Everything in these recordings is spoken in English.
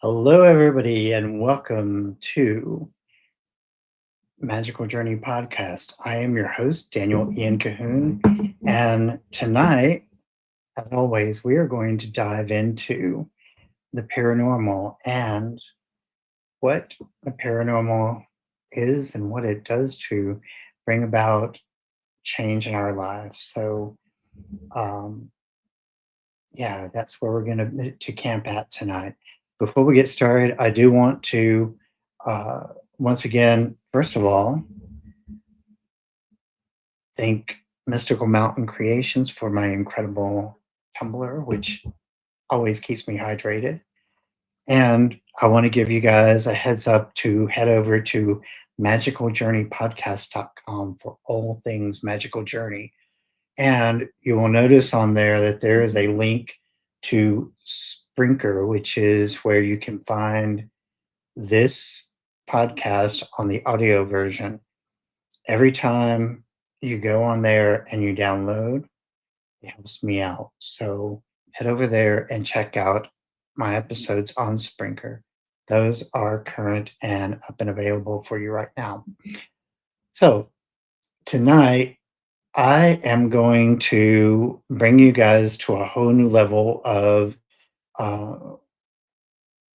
Hello, everybody, and welcome to Magical Journey Podcast. I am your host, Daniel Ian Cahoon, and tonight, as always, we are going to dive into the paranormal and what the paranormal is and what it does to bring about change in our lives. Um, yeah, that's where we're going to camp at tonight. Before we get started, I do want to uh, once again, first of all, thank Mystical Mountain Creations for my incredible tumbler, which always keeps me hydrated. And I want to give you guys a heads up to head over to magicaljourneypodcast.com for all things Magical Journey. And you will notice on there that there is a link to Sprinker, which is where you can find this podcast on the audio version. Every time you go on there and you download, it helps me out. So head over there and check out my episodes on Sprinker. Those are current and up and available for you right now. So tonight, I am going to bring you guys to a whole new level of. Uh,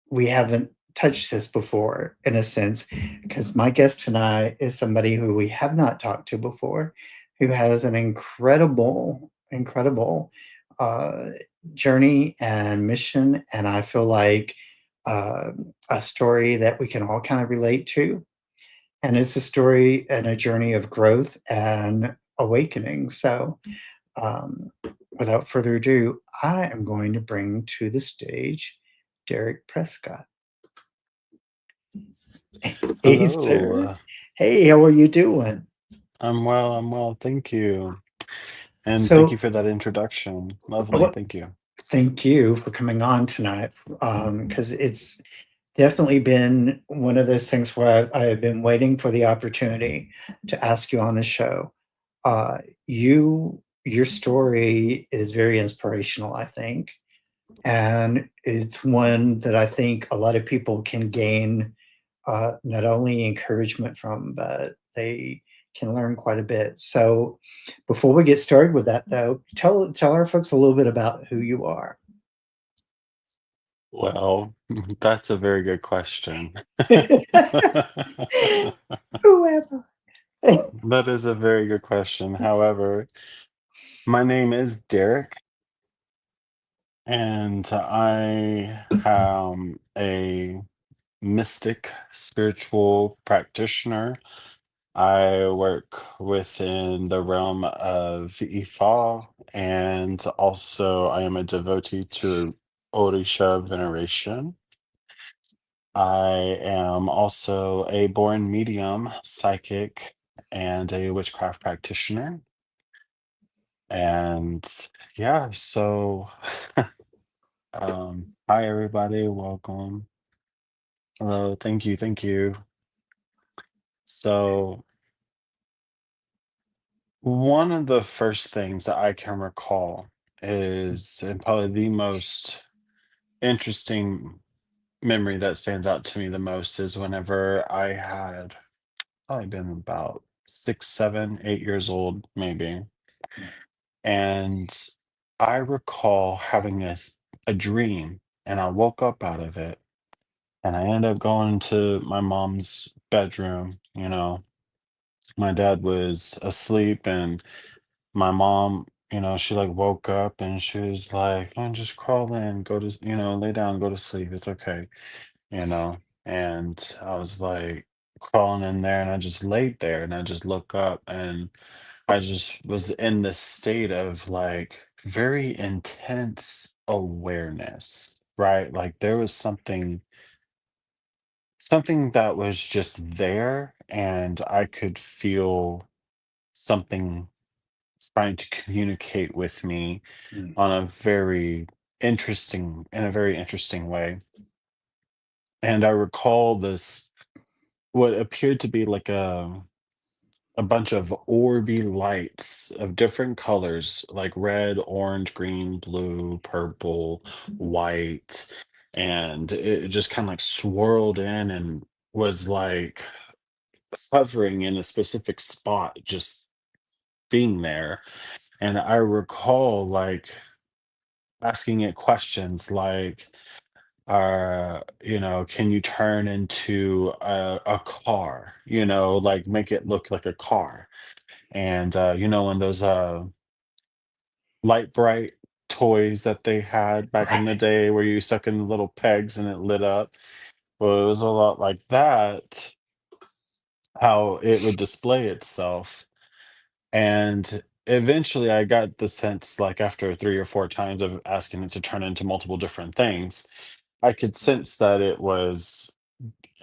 we haven't touched this before, in a sense, because my guest tonight is somebody who we have not talked to before, who has an incredible uh, journey and mission, and I feel like uh, a story that we can all kind of relate to. And it's a story and a journey of growth and awakening. So, um, without further ado, I am going to bring to the stage Derek Prescott. Hey, sir. Hello. Hey, how are you doing? I'm well, thank you. And thank you So, for that introduction. Lovely, what? thank you. Thank you for coming on tonight. Because it's definitely been one of those things where I have been waiting for the opportunity to ask you on the show. Uh, your story is very inspirational, I think, and it's one that I think a lot of people can gain not only encouragement from, but they can learn quite a bit. So, before we get started with that, though, tell our folks a little bit about who you are. Well, that's a very good question. Who am I? That is a very good question. However, my name is Derek, and I am a mystic spiritual practitioner. I work within the realm of Ifa, and also I am a devotee to Orisha veneration. I am also a born medium, psychic, and a witchcraft practitioner. And yeah, so hi everybody, welcome. Hello, thank you. So one of the first things that I can recall is, and probably the most interesting memory that stands out to me the most, is whenever I had probably been about 6, 7, 8 years old, maybe. And I recall having a dream, and I woke up out of it, and I ended up going to my mom's bedroom. My dad was asleep, and my mom, she like woke up and she was like, "Oh, just crawl in, go to, lay down, go to sleep. It's okay, you know." And I was like crawling in there and I just laid there and I just look up and I just was in this state of like very intense awareness, right? Like there was something that was just there and I could feel something trying to communicate with me Mm, on a very in a very interesting way. And I recall this, what appeared to be like a bunch of orby lights of different colors, like red, orange, green, blue, purple, white. and it just kind of like swirled in and was like hovering in a specific spot, just being there. And I recall like asking it questions like, can you turn into a car, like make it look like a car? And when those light bright toys that they had back in the Right. day where you stuck in little pegs and it lit up. Well, it was a lot like that, how it would display itself. And eventually I got the sense, like after 3 or 4 times of asking it to turn into multiple different things, I could sense that it was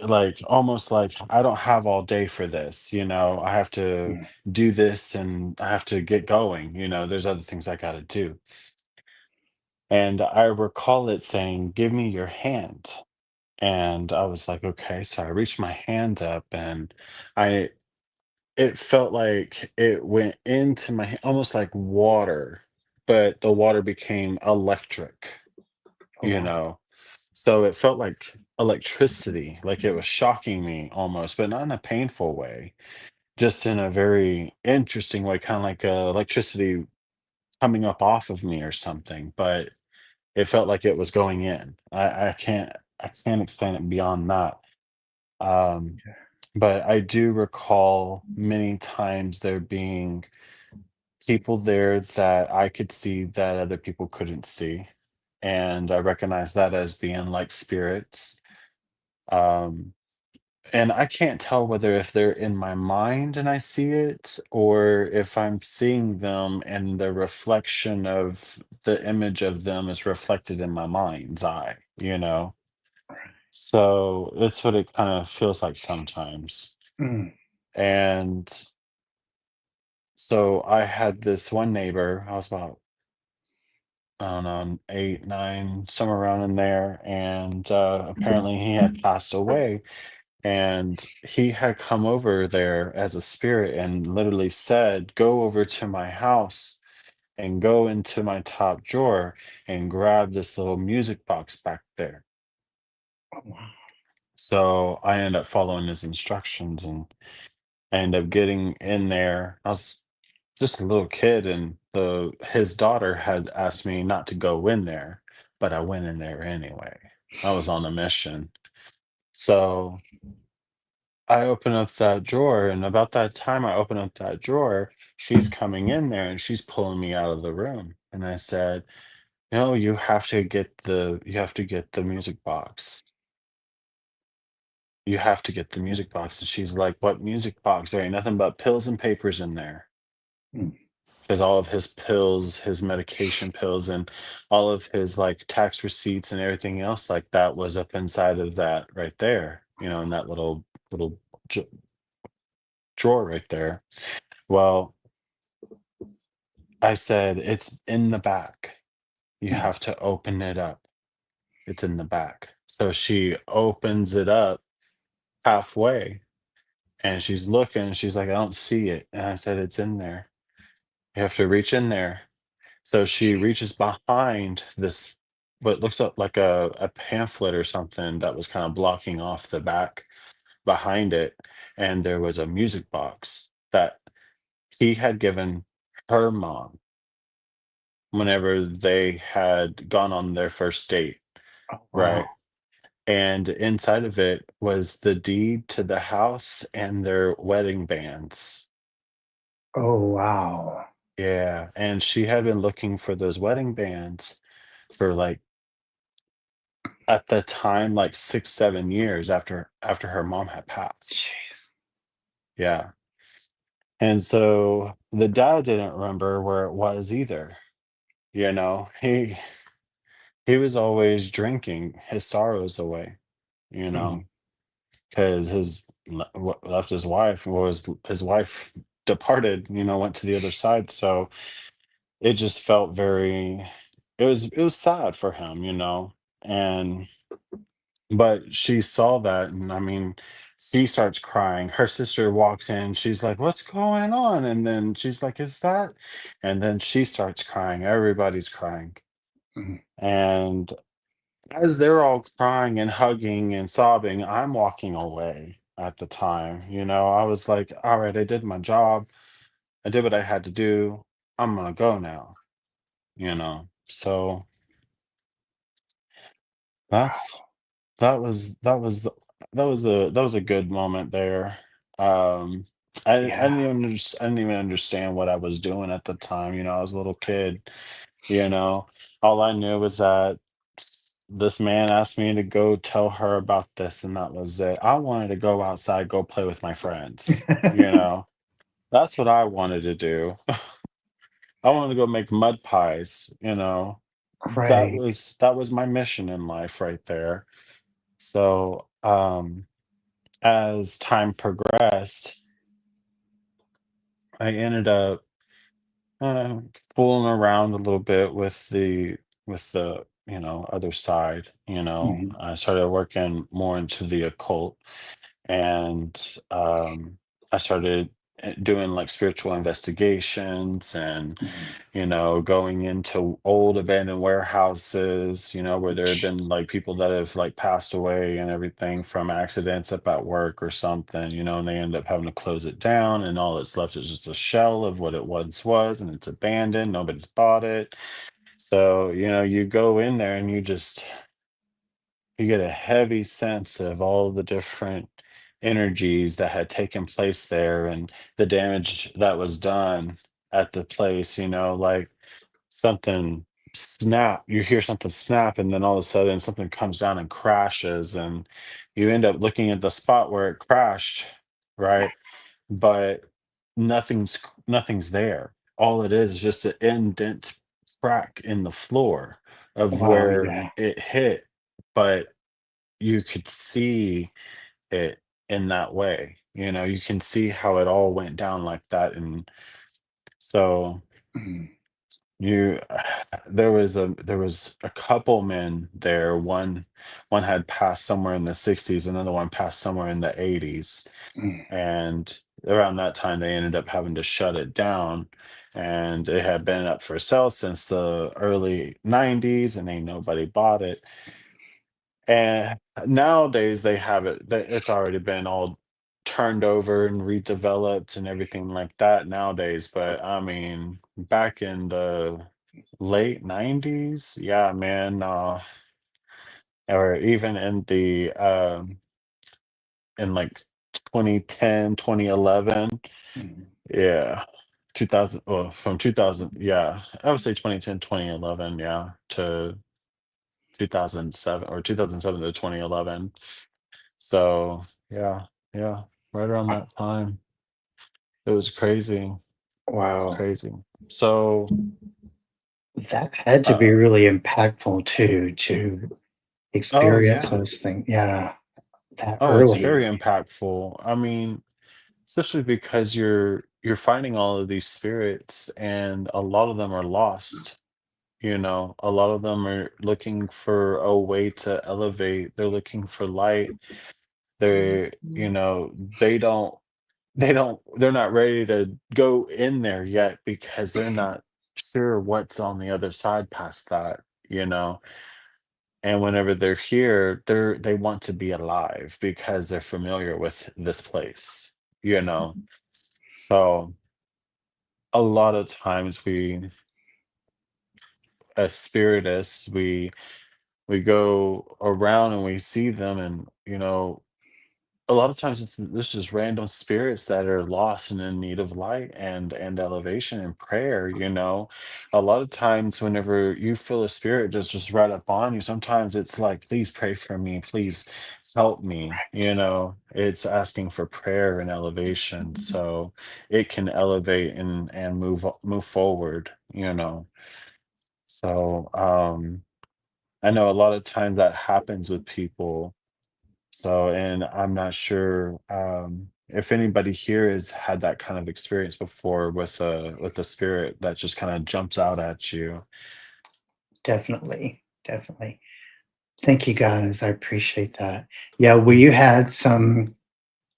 like almost like I don't have all day for this, I have to Mm. do this and I have to get going, there's other things I got to do. And I recall it saying, "Give me your hand." And I was like, "Okay." So I reached my hand up and I it felt like it went into my almost like water, but the water became electric, Oh, you wow. know? So it felt like electricity, like it was shocking me almost, but not in a painful way, just in a very interesting way, kind of like electricity coming up off of me or something. But it felt like it was going in. I can't explain it beyond that. Um, Okay. but I do recall many times there being people there that I could see that other people couldn't see. And I recognize that as being like spirits. Um, and I can't tell whether if they're in my mind and I see it, or if I'm seeing them and the reflection of the image of them is reflected in my mind's eye. So that's what it kind of feels like sometimes. Mm. And so I had this one neighbor, I was about, I don't know, 8, 9, somewhere around in there. And apparently he had passed away. And he had come over there as a spirit and literally said, "Go over to my house and go into my top drawer and grab this little music box back there." Oh, wow. So I ended up following his instructions and I ended up getting in there. I was just a little kid, and his daughter had asked me not to go in there, but I went in there anyway. I was on a mission. So I open up that drawer, and about that time I open up that drawer, she's coming in there and she's pulling me out of the room. And I said, "No, you have to get the music box. You have to get the music box." And she's like, "What music box? There ain't nothing but pills and papers in there." Mm. Because all of his pills, his medication pills, and all of his like tax receipts and everything else like that was up inside of that right there, in that little dr- drawer right there. Well, I said, "It's in the back. You Mm. have to open it up. It's in the back." So she opens it up halfway and she's looking and she's like, "I don't see it." And I said, "It's in there. You have to reach in there." So she reaches behind this, what looks up like a pamphlet or something that was kind of blocking off the back behind it. And there was a music box that he had given her mom whenever they had gone on their first date, Oh, wow. right? And inside of it was the deed to the house and their wedding bands. Oh, wow. Yeah. And she had been looking for those wedding bands for like at the time, like 6, 7 years after her mom had passed. Jeez. Yeah. And so the dad didn't remember where it was either. He was always drinking his sorrows away, you Mm. know, because what left his wife was his wife departed, went to the other side. So it just felt very, it was sad for him, and but she saw that, and I mean, she starts crying. Her sister walks in, she's like, "What's going on?" And then she's like, "Is that?" And then she starts crying. Everybody's crying. Mm. And as they're all crying and hugging and sobbing, I'm walking away at the time. I was like, all right, I did my job. I did what I had to do. I'm gonna go now. So that's that was a good moment there. Um, I Yeah. didn't even understand what I was doing at the time. I was a little kid. You know, all I knew was that this man asked me to go tell her about this, and that was it. I wanted to go outside, go play with my friends. You know, that's what I wanted to do. I wanted to go make mud pies. That Right. was that was my mission in life right there. So, as time progressed, I ended up uh, fooling around a little bit with the other side. Mhm, I started working more into the occult, and I started doing like spiritual investigations, and mhm. going into old abandoned warehouses, where there had Which been like people that have like passed away and everything from accidents up at work or something, and they end up having to close it down, and all that's left is just a shell of what it once was, and it's abandoned, nobody's bought it. So, you go in there and you get a heavy sense of all the different energies that had taken place there and the damage that was done at the place, like something snap, you hear something snap, and then all of a sudden something comes down and crashes, and you end up looking at the spot where it crashed, right? But nothing's there. All it is just an indent crack in the floor of wow, where yeah. it hit, but you could see it in that way. You can see how it all went down like that. And so Mhm, you there was a couple men there. One had passed somewhere in the 60s, another one passed somewhere in the 80s. mm, And around that time they ended up having to shut it down, and it had been up for sale since the early 90s, and ain't nobody bought it. And nowadays they have it's already been all turned over and redeveloped and everything like that nowadays. But I mean, back in the late 90s, yeah, man, or even in like 2010, 2011, mhm, yeah. 2000, well, from 2000, yeah, I would say 2010, 2011, yeah, to 2007, or 2007 to 2011. So, yeah, yeah, right around that time. It was crazy. It's wow. crazy. So, That had to be uh, really impactful too, to oh experience yeah. those things, yeah, that Oh, it's very early. impactful. I mean, especially because you're finding all of these spirits, and a lot of them are lost. A lot of them are looking for a way to elevate. They're looking for light. They're, they don't they're not ready to go in there yet because they're not sure what's on the other side past that, you know. And whenever they're here, they want to be alive because they're familiar with this place, you know. So a lot of times we, as spiritists, we go around and we see them, and a lot of times there's just random spirits that are lost and in need of light and elevation and prayer. A lot of times whenever you feel a spirit just right up on you, sometimes it's like, please pray for me, please help me. It's asking for prayer and elevation, so it can elevate and move forward. So I know a lot of times that happens with people. So, and I'm not sure if anybody here has had that kind of experience before with a spirit that just kind of jumps out at you. Definitely, definitely. Thank you guys, I appreciate that. Yeah, we had some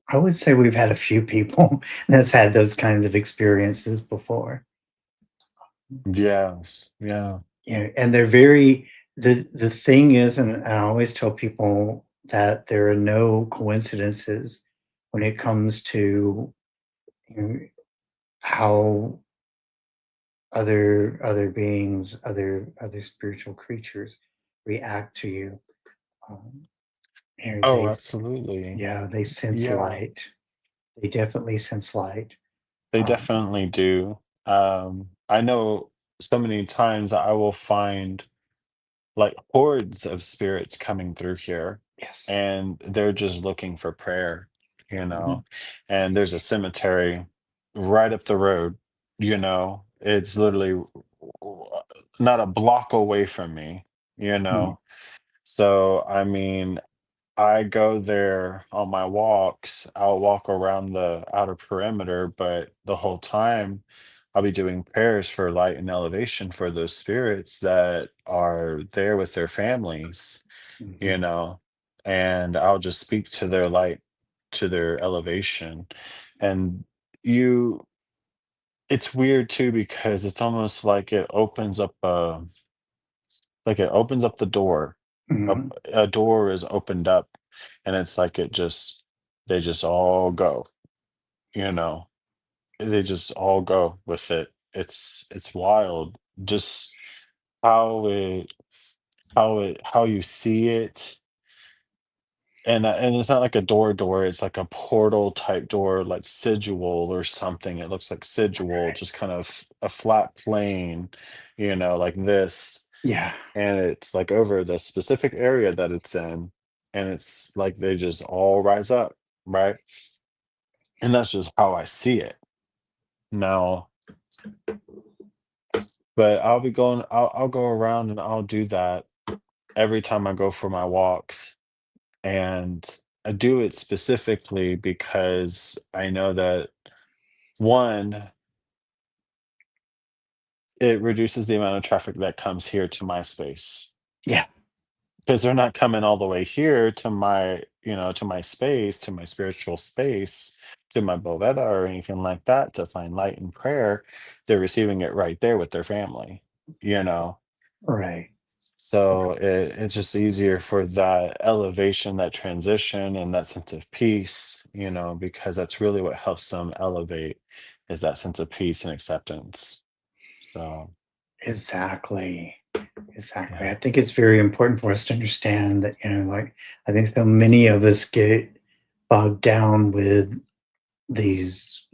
I would say we've had a few people that's had those kinds of experiences before. Yes, yeah. Yeah, and they're very the thing is, and I always tell people that there are no coincidences when it comes to, you know, how other beings, other spiritual creatures react to you. Um, and Oh, absolutely. yeah, they sense Yeah, light. They definitely sense light. they Um, definitely do. I know so many times I will find like hordes of spirits coming through here, yes. and they're just looking for prayer, you Mhm, know. And there's a cemetery right up the road, it's literally not a block away from me, you mhm, know. So, I mean, I go there on my walks. I'll walk around the outer perimeter, but the whole time I'll be doing prayers for light and elevation for those spirits that are there with their families, you mhm. know, and I'll just speak to their light, to their elevation. And you, it's weird too because it's almost like it opens up the door. Mhm. A door is opened up, and it's like they just all go, you know? They just all go with it. It's wild. Just how it how you see it, and it's not like a door, it's like a portal type door, like sigil or something. It looks like sigil, just kind of a flat plane, like this. Yeah, And it's like over the specific area that it's in, and it's like they just all rise up, right? And that's just how I see it now. But I'll go around and I'll do that every time I go for my walks. And I do it specifically because I know that, one, it reduces the amount of traffic that comes here to my space. yeah, 'Cause they're not coming all the way here to my space, to my spiritual space, to my Boveda or anything like that to find light and prayer. They're receiving it right there with their family, you know? right. So it's just easier for that elevation, that transition, and that sense of peace, because that's really what helps them elevate is that sense of peace and acceptance. So, Exactly. Exactly. I yeah. think it's very important for us to understand that, like, I think so many of us get bogged down with these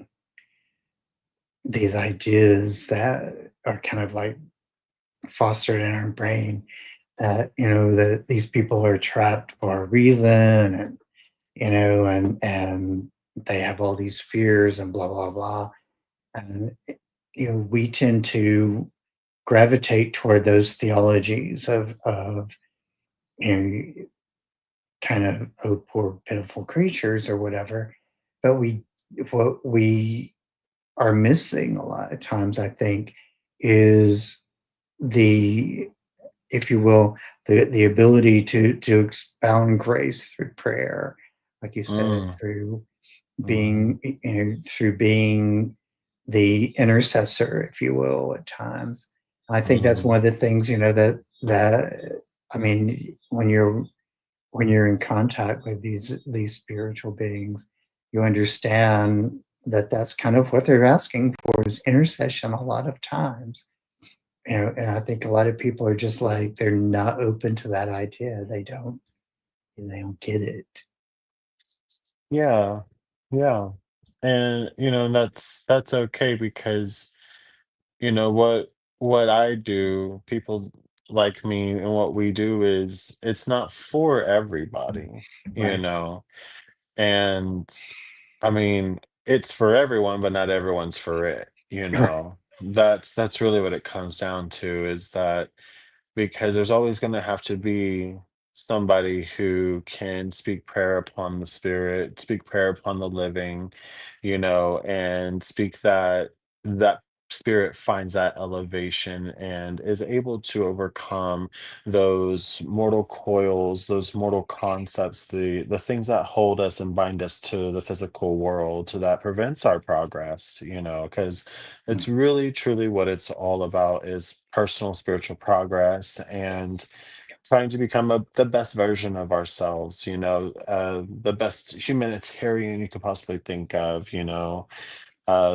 these ideas that are kind of like fostered in our brain that, that these people are trapped for a reason, and and they have all these fears and blah blah blah. And we tend to gravitate toward those theologies of you know kind of, oh, poor pitiful creatures or whatever. But what we are missing a lot of times, I think, is the, if you will, the ability to expound grace through prayer, like you said, Mm, through mhm, being, through being the intercessor, if you will, at times. I think that's one mhm. of the things, that I mean, when you're in contact with these spiritual beings, you understand that that's kind of what they're asking for, is intercession a lot of times. And I think a lot of people are just like, they're not open to that idea. They don't get it. Yeah, yeah. And, that's okay because, what I do, people like me and what we do is it's not for everybody, you Right. know? And I mean, it's for everyone, but not everyone's for it, you Right. know? That's really what it comes down to is that because there's always going to have to be somebody who can speak prayer upon the spirit, speak prayer upon the living, and speak that spirit finds that elevation and is able to overcome those mortal coils, those mortal concepts, the things that hold us and bind us to the physical world that prevents our progress, because mm, it's really truly what it's all about is personal spiritual progress and trying to become the best version of ourselves, the best humanitarian you could possibly think of,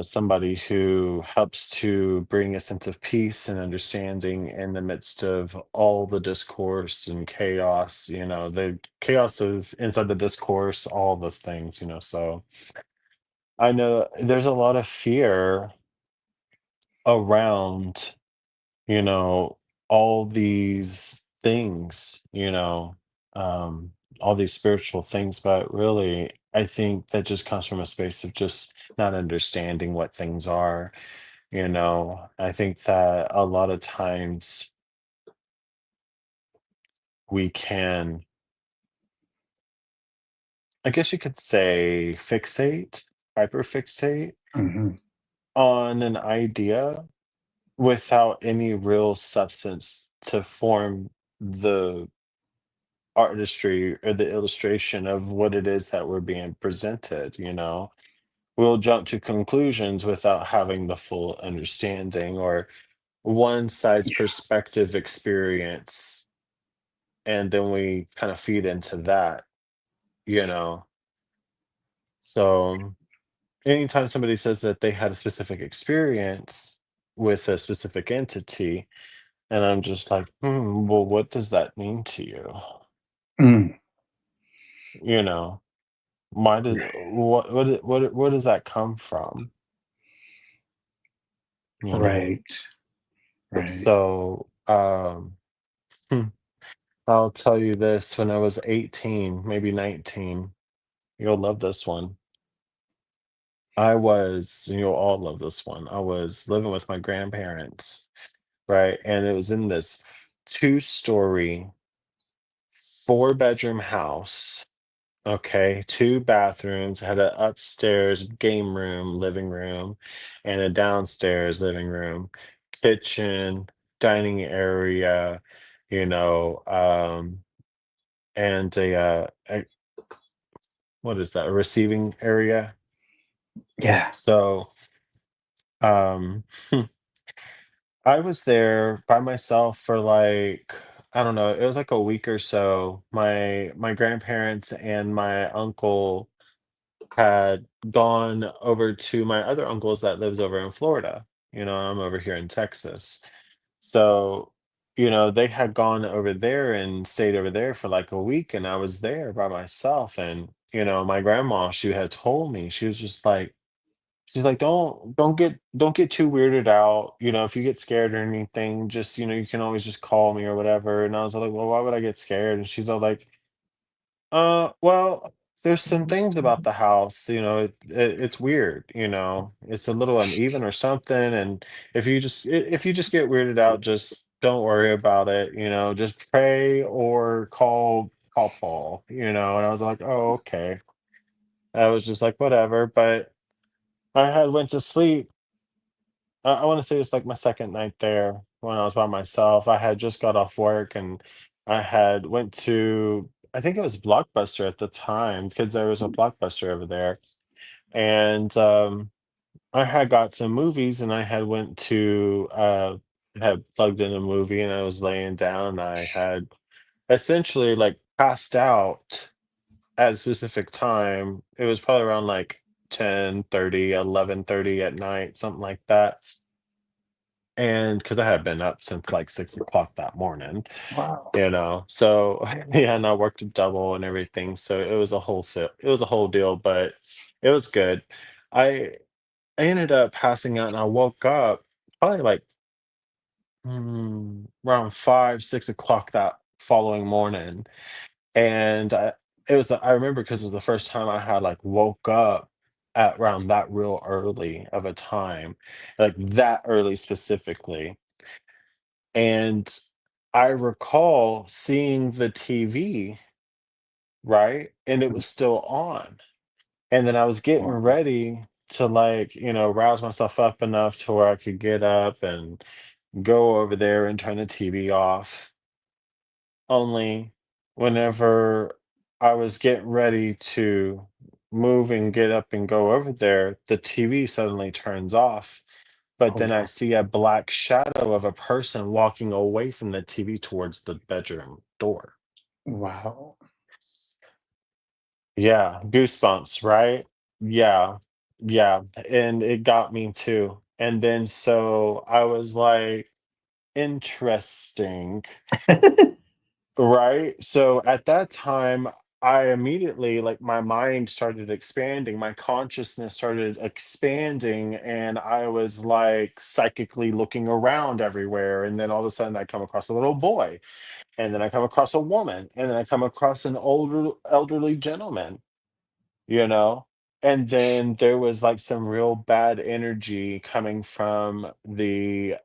somebody who helps to bring a sense of peace and understanding in the midst of all the discourse and chaos, the chaos of inside the discourse, all those things, so I know there's a lot of fear around, you know, all these things, um, all these spiritual things, but really, I think that just comes from a space of just not understanding what things are. I think that a lot of times we can, I guess you could say, hyperfixate mhm. on an idea without any real substance to form the artistry or the illustration of what it is that we're being presented. We'll jump to conclusions without having the full understanding or one side's Yeah, perspective experience, and then we kind of feed into that, you know. So anytime somebody says that they had a specific experience with a specific entity, and I'm just like, well, what does that mean to you? mm, You know, why does where does that come from? You know, right, right. so hmm, I'll tell you this: when I was 18, maybe 19, you'll love this one. And you'll all love this one. I was living with my grandparents, right? And it was in this two-story, four-bedroom house. Okay, two bathrooms, had an upstairs game room, living room, and a downstairs living room, kitchen, dining area, you know, and what is that? A receiving area. Yeah. So, um, I was there by myself for like, I don't know, it was like a week or so. My grandparents and my uncle had gone over to my other uncle's that lives over in Florida. I'm over here in Texas. So, they had gone over there and stayed over there for like a week, and I was there by myself. And, my grandma, she had told me, she was just like, she's like, don't get too weirded out. If you get scared or anything, just, you can always just call me or whatever. And I was like, well, why would I get scared? And she's all like, well, there's some things about the house, it's weird, it's a little uneven or something. And if you just get weirded out, just don't worry about it, just pray or call Paul, and I was like, oh, okay. I was just like, whatever. But I had went to sleep. I want to say it's like my second night there when I was by myself. I had just got off work and I had went to, I think it was Blockbuster at the time because there was a Blockbuster over there. And I had got some movies and I had went to had plugged in a movie and I was laying down and I had essentially like passed out at a specific time. It was probably around like 10:30, 11:30 at night, something like that. And because I had been up since like 6 o'clock that morning, Wow. so yeah, and I worked a double and everything. So it was a whole deal, but it was good. I I ended up passing out and I woke up probably like around 5, 6 o'clock that following morning. And I remember because it was the first time I had like woke up at around that real early of a time, like that early specifically. And I recall seeing the TV, right? And it was still on. And then I was getting Wow. ready. to like, rouse myself up enough to where I could get up and go over there and turn the TV off. Only whenever I was getting ready to move and get up and go over there, the TV suddenly turns off. But Oh, then I wow. see a black shadow of a person walking away from the TV towards the bedroom door. Wow. Yeah, goosebumps, right? Yeah, yeah. And it got me too. And then so I was like, interesting. Right? So at that time, I immediately like my mind started expanding, my consciousness started expanding, and I was like psychically looking around everywhere. And then all of a sudden, I come across a little boy, and then I come across a woman, and then I come across an older elderly gentleman, you know? And then there was like some real bad energy coming from the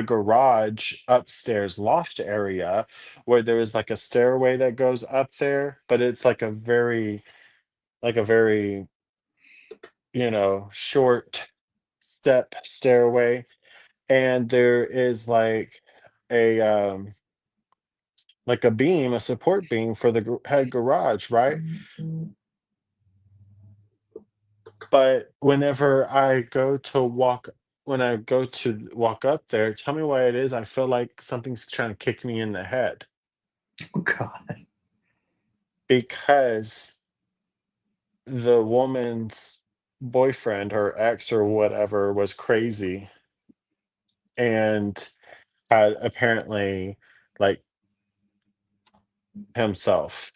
garage upstairs loft area where there was like a stairway that goes up there, but it's like a very, short step stairway. And there is a like a beam, a support beam for the head garage, right? But when I go to walk up there, tell me why it is, I feel like something's trying to kick me in the head Oh, God. because the woman's boyfriend or ex or whatever was crazy and had apparently like himself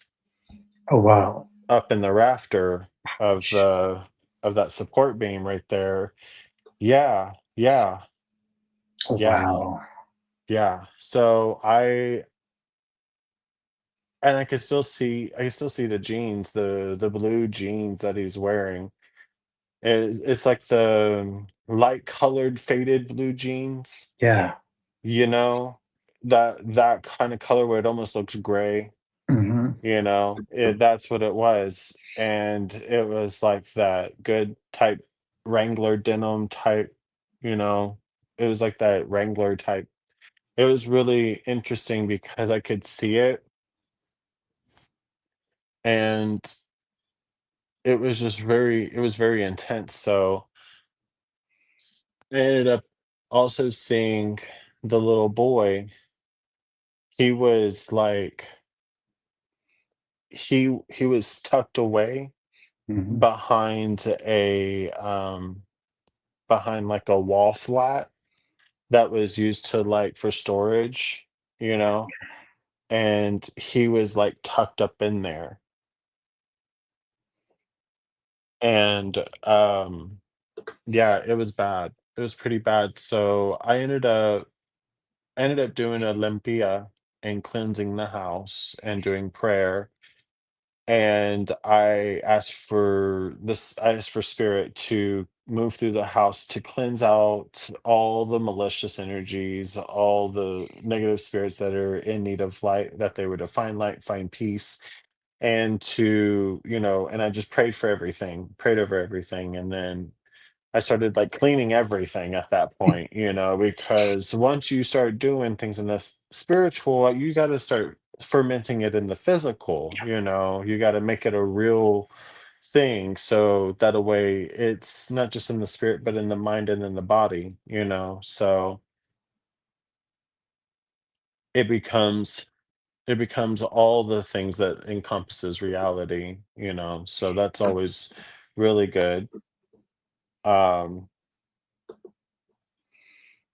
Oh, wow. up in the rafter of Ouch. that support beam right there. Yeah, yeah, yeah, Wow. yeah. So I can still see the jeans, the blue jeans that he's wearing. It's like the light colored faded blue jeans, Yeah. you know? That kind of color where it almost looks gray, Mhm. that's what it was. And it was like that good type Wrangler denim type, you know. It was like that Wrangler type. It was really interesting because I could see it and it was very intense. So I ended up also seeing the little boy. He was like he was tucked away Mhm. behind behind like a wall flat that was used to like for storage, you know, and he was like tucked up in there. And yeah, it was bad. It was pretty bad. So I ended up doing a limpia and cleansing the house and doing prayer. And I asked for spirit to move through the house to cleanse out all the malicious energies, all the negative spirits that are in need of light, that they were to find light, find peace, and and I just prayed for everything, prayed over everything. And then I started like cleaning everything at that point, because once you start doing things in the spiritual, you got to start fermenting it in the physical, you got to make it a real thing. So that a way it's not just in the spirit, but in the mind and in the body, so it becomes it becomes all the things that encompasses reality, so that's always really good. Um,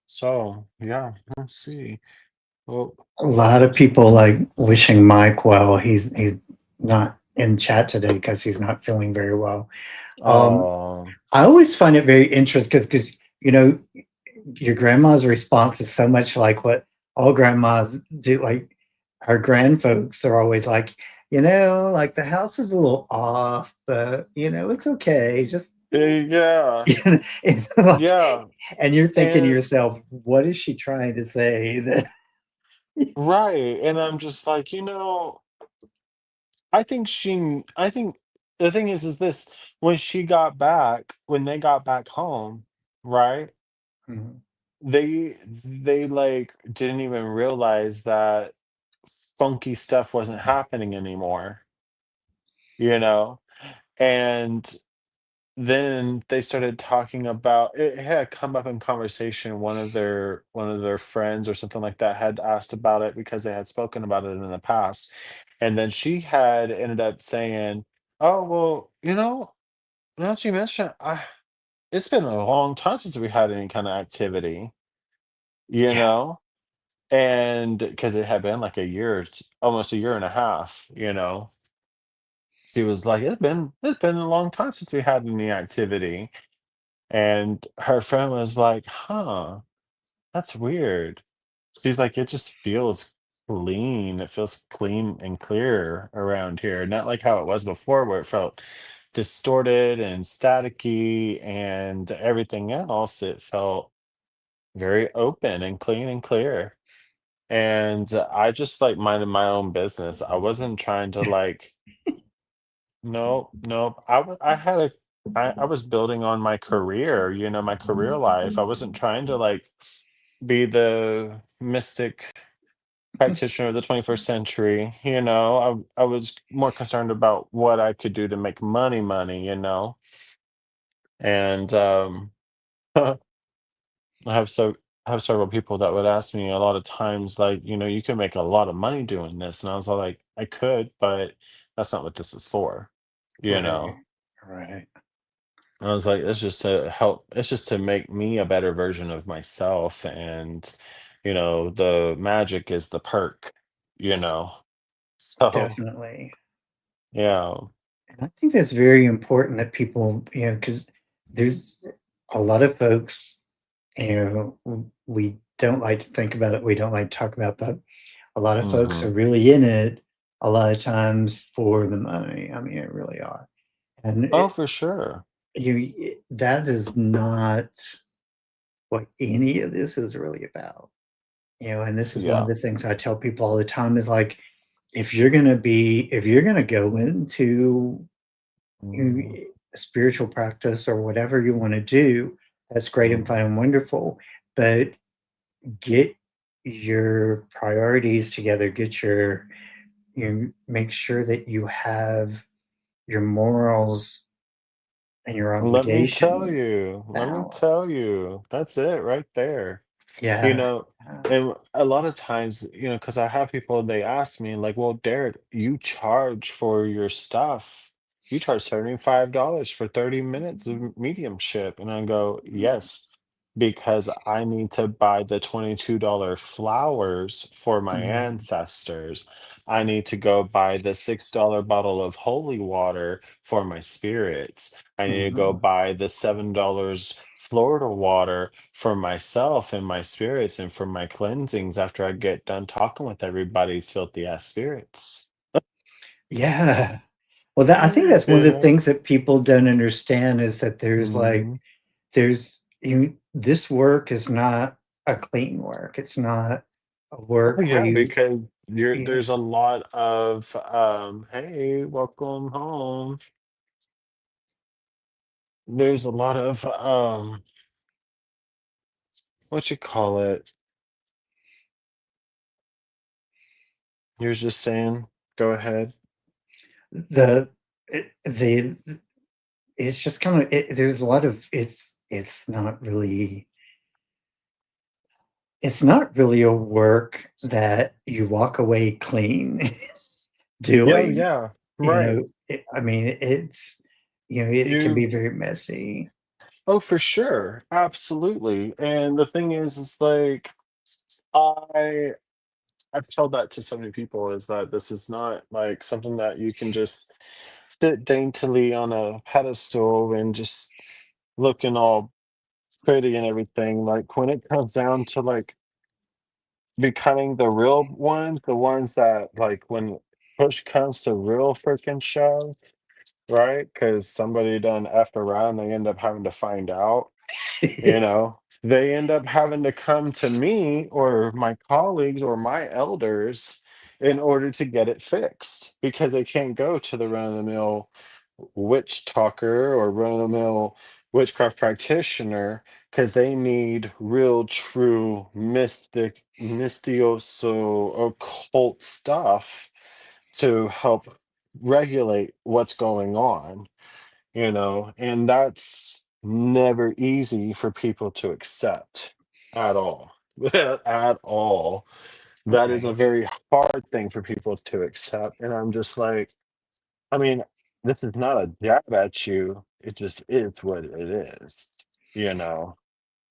so yeah, let's see. Well, A lot of people like wishing Mike well. He's not in chat today because he's not feeling very well. Um, oh, I always find it very interesting because you know your grandma's response is so much like what all grandmas do. Like our grandfolks are always like, like the house is a little off, but it's okay. Just yeah, like, yeah, and you're thinking to and yourself, what is she trying to say? That right, and I'm just like, I think the thing is this, when she got back when they got back home, right, Mhm. they, like, didn't even realize that funky stuff wasn't happening anymore, you know? And then they started talking about it had come up in conversation, one of their friends or something like that had asked about it because they had spoken about it in the past, and then she had ended up saying, "Oh, well, now that you mention it, I it's been a long time since we had any kinda activity," you Yeah, know? And because it had been like a year, almost a year and a half, she was like, "It's been a long time since we had any activity." And her friend was like, "Huh, that's weird." She's like, "It just feels clean. It feels clean and clear around here. Not like how it was before, where it felt distorted and staticky and everything else. It felt very open and clean and clear." And I just like minded my own business. I wasn't trying to like, no, no. I was building on my career, my career life. I wasn't trying to like be the mystic practitioner of the 21st century. I was more concerned about what I could do to make money. And I have several people that would ask me a lot of times, like, you can make a lot of money doing this. And I was all like, I could, but that's not what this is for, you right, know. right. I was like, it's just to make me a better version of myself. And, the magic is the perk, you know. So, Definitely. yeah. And I think that's very important that people, because there's a lot of folks, we don't like to think about it, we don't like to talk about, but a lot of folks are Hmm. really in it a lot of times for the money. I mean, it really are. And Oh, for sure. that is not what any of this is really about. And this is one of Yeah. the things I tell people all the time is like, if you're gonna go into Mhm. you spiritual practice or whatever you want to do, that's great and fine Mhm. and wonderful. But get your priorities together, make sure that you have your morals and your obligations Let me tell balanced. you, that's it right there. You Yeah. know, and a lot of times, because I have people, they ask me, like, well, Derek, you charge for your stuff. You charge $75 for 30 minutes of mediumship. And I go, yes, because I need to buy the $22 flowers for my Mhm. ancestors. I need to go buy the $6 bottle of holy water for my spirits. I need to go Mhm. buy the $7 Florida water for myself and my spirits and for my cleansings after I get done talking with everybody's filthy ass spirits. Yeah. Well, I think that's one You of the know? things that people don't understand is that Mhm. this work is not a clean work. It's not a Oh, work where yeah, you because you know there's a lot of, "Hey, welcome home." There's a lot of, what you call it? You're just saying? Go ahead. the the it's just kind of there's a lot of it's not really a work that you walk away clean Yeah, oh, doing. yeah. Right. I mean, it can be You very messy. Oh, for sure. Absolutely. And the thing is like, I I've told that to so many people is that this is not like something that you can just sit daintily on a pedestal and just looking all pretty and everything. Like when it comes down to like becoming the real ones, the ones that like when push comes to real freaking shove, right? Because somebody done effed around, they end up having to find out. They end up having to come to me or my colleagues or my elders in order to get it fixed because they can't go to the run of the mill witch talker or run of the mill witchcraft practitioner because they need real, true, mystioso, occult stuff to help regulate what's going on, and that's never easy for people to accept at all. At all. That is a Right. very hard thing for people to accept. And I'm just like, I mean, this is not a jab at you. It just is what it is, you know,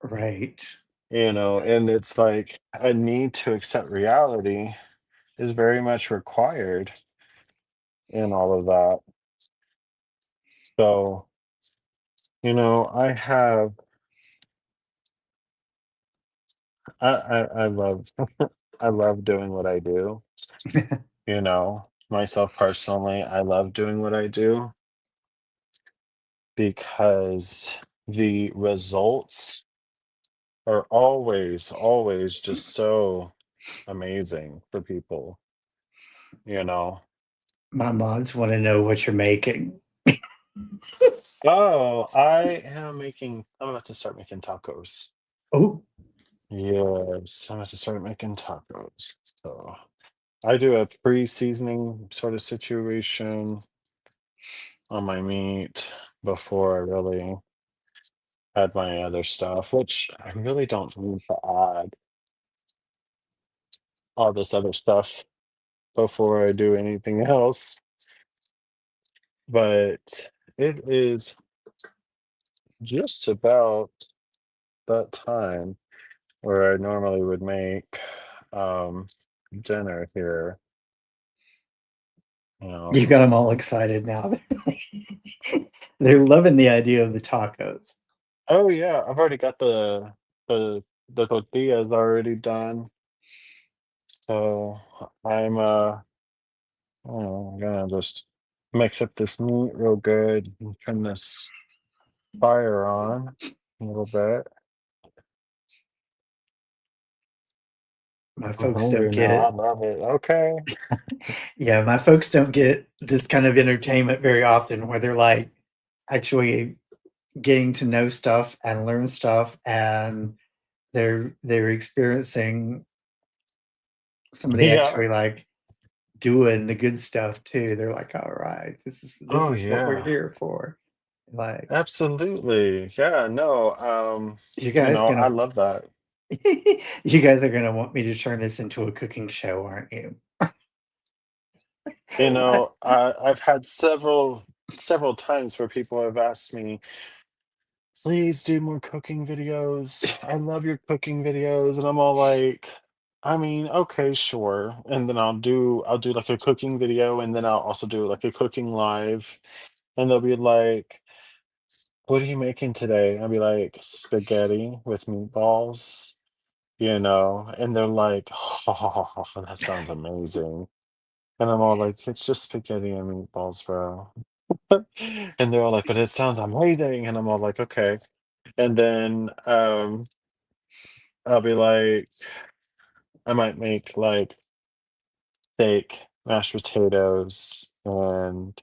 Right. and it's like a need to accept reality is very much required in all of that. So, I have I love I love doing what I do, myself personally, I love doing what I do because the results are always, always just so amazing for people, you know? My mods want to know what you're making. Oh, I'm about to start making tacos. Oh, Yes, I'm about to start making tacos. So I do a pre-seasoning sort of situation on my meat before I really add my other stuff, which I really don't need to add all this other stuff before I do anything else. But it is just about that time where I normally would make um, dinner here. You you know. got them all excited now. They're loving the idea of the tacos. Oh yeah, I've already got the tortillas already done. So I'm gonna just mix up this meat real good and turn this fire on a little bit. My I'm folks don't hungry now. I get, love it. Okay. yeah, my folks don't get this kind of entertainment very often where they're like actually getting to know stuff and learn stuff, and they're experiencing somebody Yeah. actually like doing the good stuff too. They're like, all right, this Oh is what we're yeah. here for. Like, Absolutely. Yeah, no. you guys I gonna love that. you guys are gonna want me to turn this into a cooking show, aren't you? I've had several times where people have asked me, please do more cooking videos. I love your cooking videos. And I'm all like, I mean, okay, sure. And then I'll do like a cooking video and then I'll also do like a cooking live. And they'll be like, what are you making today? I'll be like, spaghetti with meatballs, and they're like, oh, that sounds amazing. And I'm all like, it's just spaghetti and meatballs, bro. And they're all like, but it sounds amazing. And I'm all like, okay. And then I'll be like, I might make like steak, mashed potatoes, and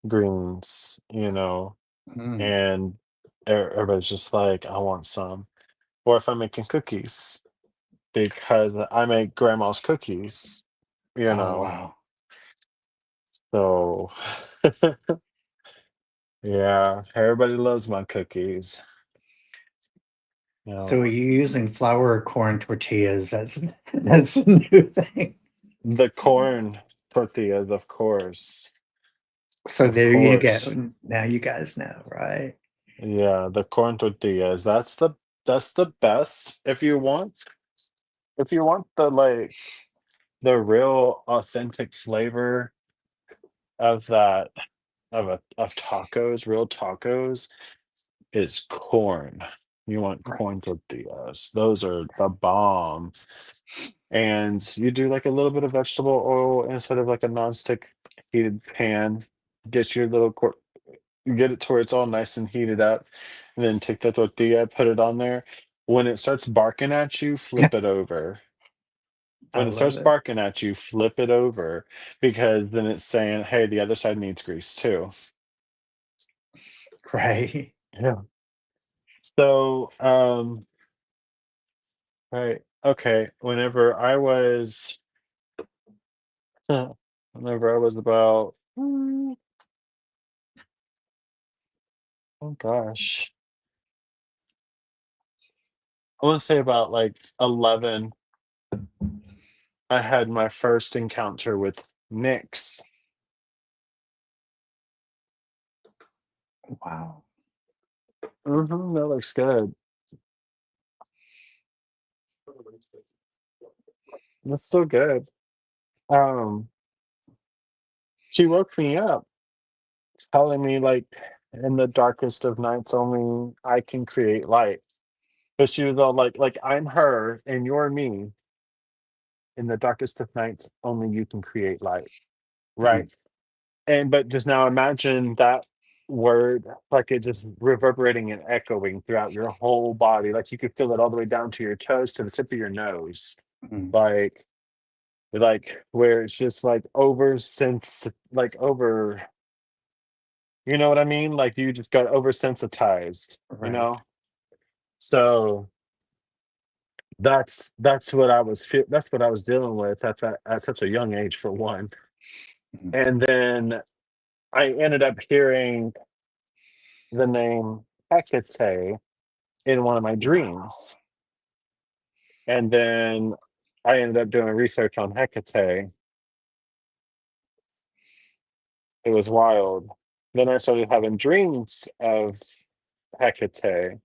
greens, Mm. and everybody's just like, I want some. Or if I'm making cookies, because I make grandma's cookies, you Oh know. wow. So yeah, everybody loves my cookies. You So know, are you using flour or corn tortillas? That's a new thing. the corn tortillas, of course. So Of there you course. go. Now you guys know, right? Yeah, the corn tortillas. That's the best if you want the real authentic flavor of that of tacos, real tacos, is corn. You want Right. corn tortillas. Those are the bomb. And you do like a little bit of vegetable oil instead of like a nonstick heated pan. Get your little get it to where it's all nice and heated up, and then take the tortilla, put it on there. When it starts barking at you, flip it over. I When it love starts it. barking at you, flip it over because then it's saying, "Hey, the other side needs grease too." Right. Yeah. So, right. Okay. Whenever I was about, oh gosh, I want to say about like 11, I had my first encounter with Nyx. Wow. That looks good. That's so good. Um, she woke me up telling me like in the darkest of nights only I can create light. But she was all like I'm her and you're me. In the darkest of nights, only you can create light. Mm, Right. And but just now imagine that word like it just reverberating and echoing throughout your whole body. Like you could feel it all the way down to your toes to the tip of your nose. mm, Like where it's just like over sense like over you know what I mean? Like you just got oversensitized, you right. know? So that's what I was dealing with at such a young age for one. Mm, And then I ended up hearing the name Hecate in one of my wow. dreams. And then I ended up doing research on Hecate. It was wild. Then I started having dreams of Hecate.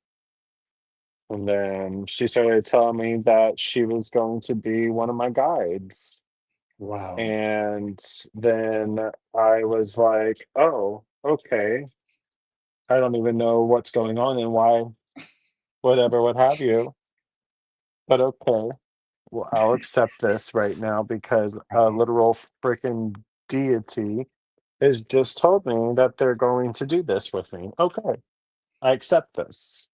And then she started telling me that she was going to be one of my guides. Wow. And then I was like, oh, okay. I don't even know what's going on and why, whatever, what have you. But okay. Well, I'll accept this right now because a Right. literal freaking deity has just told me that they're going to do this with me. Okay, I accept this.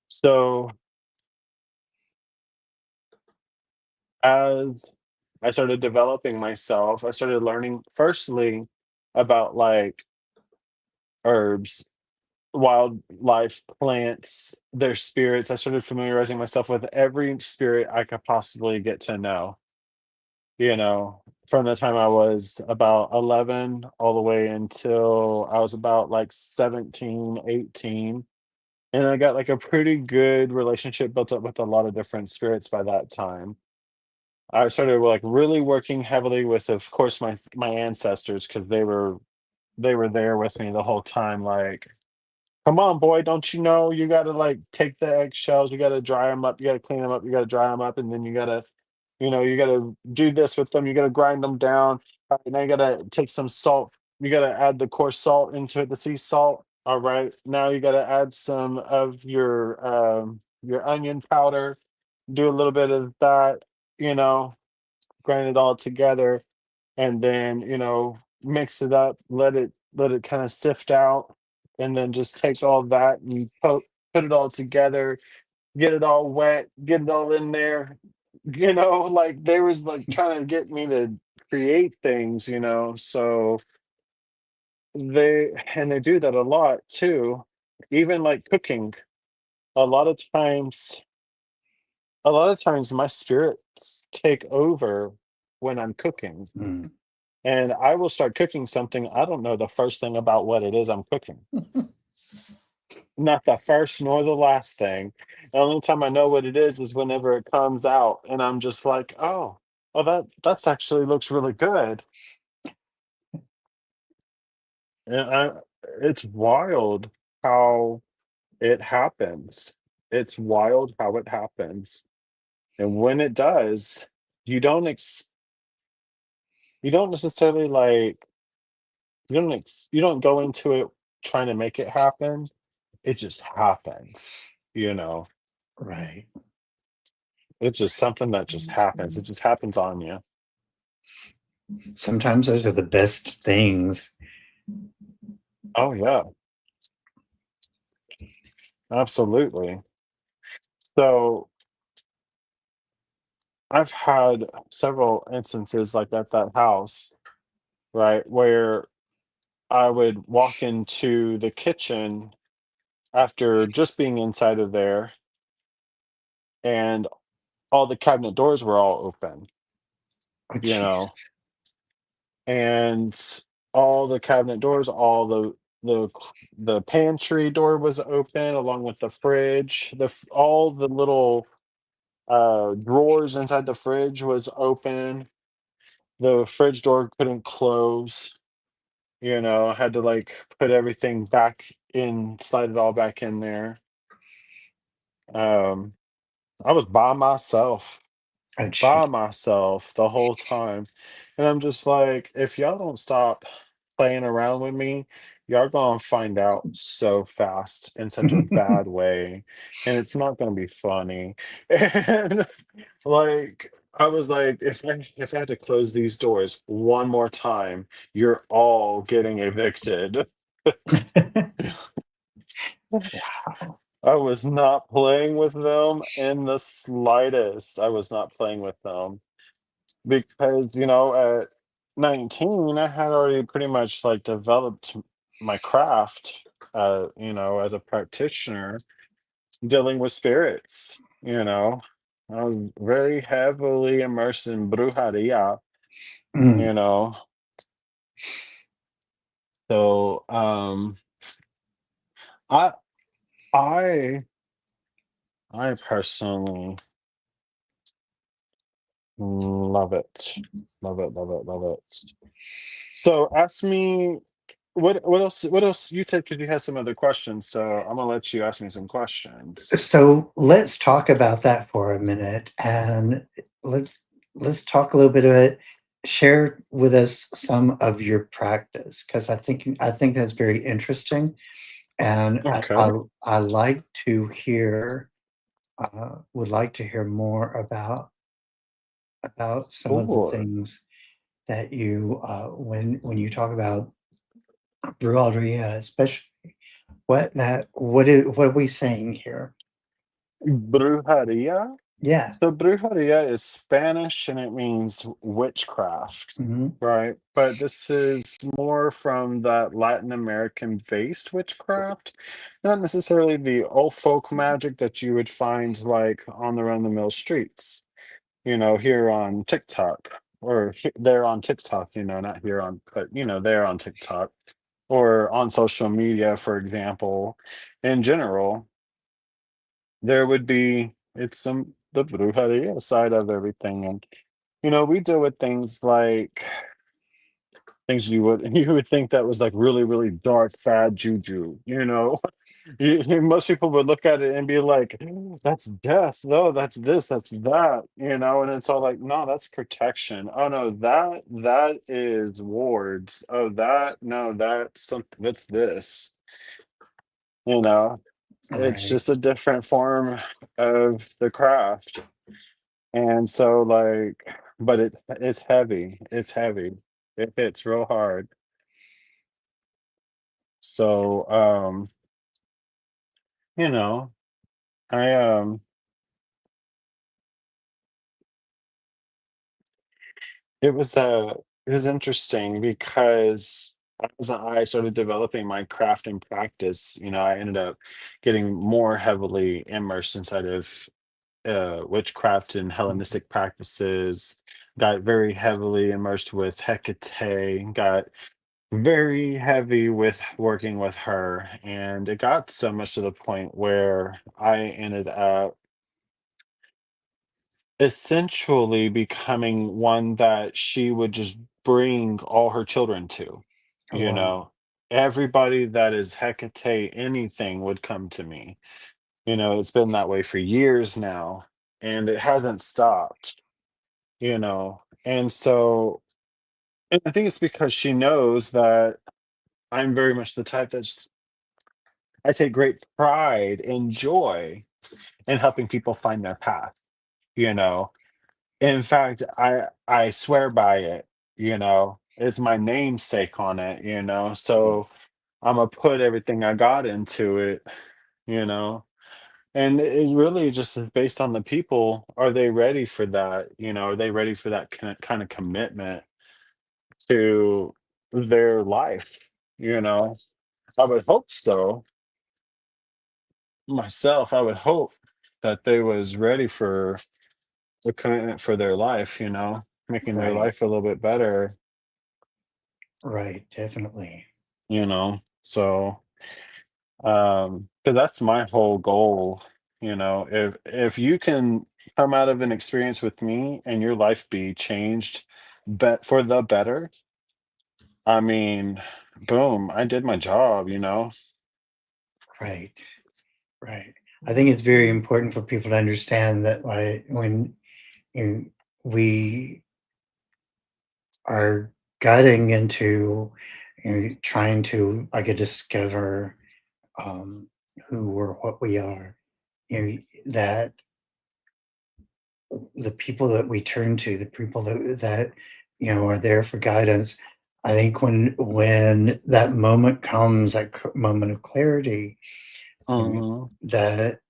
So as I started developing myself, I started learning firstly about like herbs, wildlife, plants, their spirits. I started familiarizing myself with every spirit I could possibly get to know. You know, from the time I was about 11 all the way until I was about like 17, 18. And I got like a pretty good relationship built up with a lot of different spirits by that time. I started like really working heavily with, of course, my ancestors because they were there with me the whole time. Like, come on, boy, don't you know you got to like take the eggshells, you got to dry them up, you got to clean them up, you got to dry them up, and then you gotta do this with them. You gotta grind them down. Now you gotta take some salt. You gotta add the coarse salt into it, the sea salt. All right. Now you gotta add some of your onion powder. Do a little bit of that. You know, grind it all together, and then mix it up. Let it kind of sift out, and then just take all that and put it all together, get it all wet, get it all in there. Like they was like trying to get me to create things, so they do that a lot too. Even like cooking. A lot of times, a lot of times my spirits take over when I'm cooking. Mm. And I will start cooking something. I don't know the first thing about what it is I'm cooking. Not the first nor the last thing. The only time I know what it is whenever it comes out, and I'm just like, "Oh, well, that's actually looks really good." And it's wild how it happens. It's wild how it happens, and when it does, you don't ex you don't necessarily like you don't go into it trying to make it happen. It just happens, you know? Right. It's just something that just happens. It just happens on you. Sometimes those are the best things. Oh, yeah, absolutely. So, I've had several instances like at that house, right, where I would walk into the kitchen after just being inside of there, and all the cabinet doors were all open, Oh, you know, jeez. and all the cabinet doors, all the pantry door was open along with the fridge. All the little drawers inside the fridge was open. The fridge door couldn't close. I had to like put everything back in, slide it all back in there. Um, I was Oh, by jeez. myself the whole time. And I'm just like, if y'all don't stop playing around with me, y'all gonna find out so fast in such a bad way. And it's not gonna be funny. And like I was like, if I had to close these doors one more time, you're all getting evicted. Wow. I was not playing with them in the slightest. I was not playing with them. Because, at 19, I had already pretty much like developed my craft, as a practitioner dealing with spirits. I was very heavily immersed in brujeria, Mm. you know. So, I, I, I personally love it, love it, love it, love it. So, ask me what else you take because you had some other questions, so I'm gonna let you ask me some questions. So let's talk about that for a minute, and let's let's talk a little bit of it. Share with us some of your practice because I think that's very interesting, and Okay, I like to hear would like to hear more about some of the sure. things that you when you talk about Broaderia, especially what are we saying here? Brujeria? Yeah. So brujeria is Spanish and it means witchcraft, Mhm. right? But this is more from that Latin American based witchcraft, not necessarily the old folk magic that you would find like on the run-of-the-mill streets, here on TikTok or there on TikTok, not here on, but there on TikTok or on social media, for example. In general, there would be it's some the brujeria side of everything, and we deal with things like things you would think that was like really really dark bad juju. Most people would look at it and be like, that's death, no, that's this, that's that, and it's all like, no, that's protection. Oh no, that is wards. Oh, that no, that's something, that's this, you know it's Right. just a different form of the craft. And so like, but it's heavy. It's heavy. It hits real hard. So you know, I it was interesting because as I started developing my craft and practice, I ended up getting more heavily immersed inside of witchcraft and Mhm. Hellenistic practices, got very heavily immersed with Hecate, got very heavy with working with her. And it got so much to the point where I ended up essentially becoming one that she would just bring all her children to, Oh, you wow. know. Everybody that is Hecate anything would come to me. It's been that way for years now, and it hasn't stopped. And so and I think it's because she knows that I'm very much the type that's I take great pride and joy in helping people find their path, you know. In fact, I swear by it, it's my namesake on it, so I'm gonna put everything I got into it, you know. And it really just is based on the people. Are they ready for that? Are they ready for that kind of commitment to their life? you know? I would hope so. Myself, I would hope that they was ready for the commitment for their life, making their Right. life a little bit better, Right. Definitely. you know? So, 'cause that's my whole goal, if you can come out of an experience with me and your life be changed but for the better, I mean, boom, I did my job, you know? Right. Right. I think it's very important for people to understand that, like, when you we are guiding into, trying to, like, discover, um, who or what we are, that the people that we turn to, the people that are there for guidance. I think when that moment comes, that moment of clarity, Mhm. that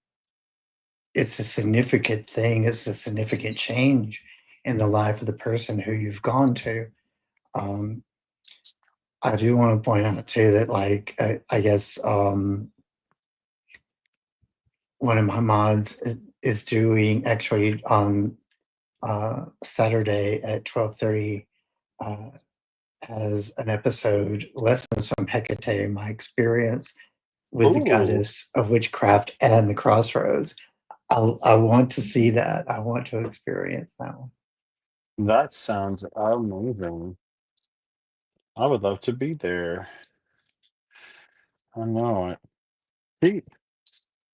it's a significant thing. It's a significant change in the life of the person who you've gone to. Um, I do want to point out too that, like, I guess, one of my mods is doing actually on Saturday at 12:30, uh, as an episode, Lessons from Hecate, my experience with the Ooh, goddess of witchcraft and the crossroads. I want to see that. I want to experience that one. that sounds amazing. I would love to be there. I know it. She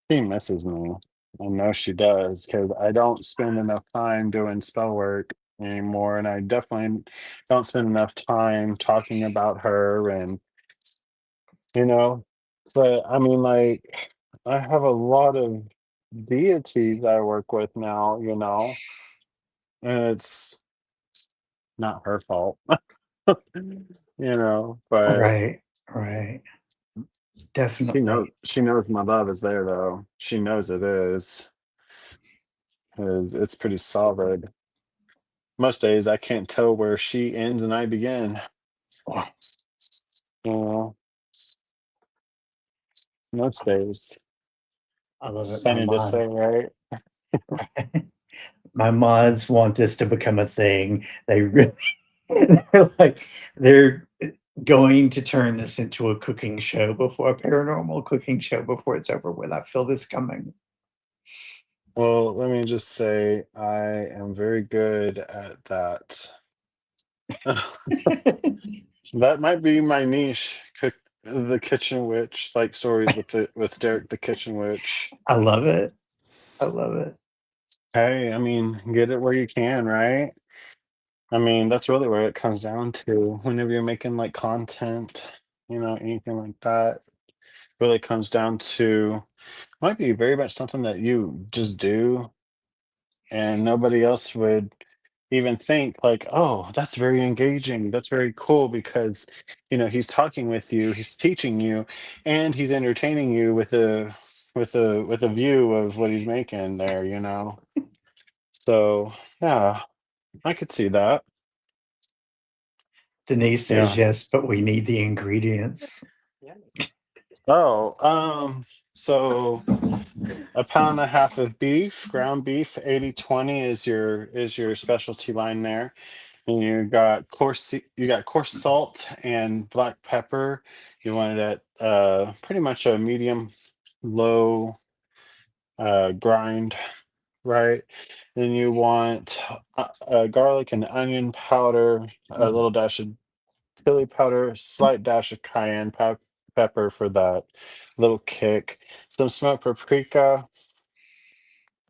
she misses me. I know she does because I don't spend enough time doing spell work anymore, and I definitely don't spend enough time talking about her and, you know, but I mean, like, I have a lot of deities I work with now, and it's not her fault, but Right, right. Definitely. she knows my love is there though. She knows it is. 'Cause it's pretty solid. Most days I can't tell where she ends and I begin. Wow, You know, most days. I love it. Funny to say, right? My mods want this to become a thing. They really they're like they're going to turn this into a cooking show before a paranormal cooking show before it's over with. I feel this coming. Well, let me just say I am very good at that. That might be my niche, cook the kitchen witch, like stories with Derek the kitchen witch. I love it. I love it. Hey, I mean, get it where you can, right? I mean, that's really where it comes down to whenever you're making like content, anything like that. Really comes down to might be very much something that you just do and nobody else would even think like, oh, that's very engaging. That's very cool because he's talking with you, he's teaching you, and he's entertaining you with a view of what he's making there. So yeah, I could see that. Denise says Yeah. yes, but we need the ingredients. Oh, so a pound and a half of beef, ground beef, 80/20 is your specialty line there. And you got coarse salt and black pepper. You want it at pretty much a medium low grind, right? Then you want garlic and onion powder, a Mm, little dash of chili powder, slight dash of cayenne pepper for that little kick, some smoked paprika,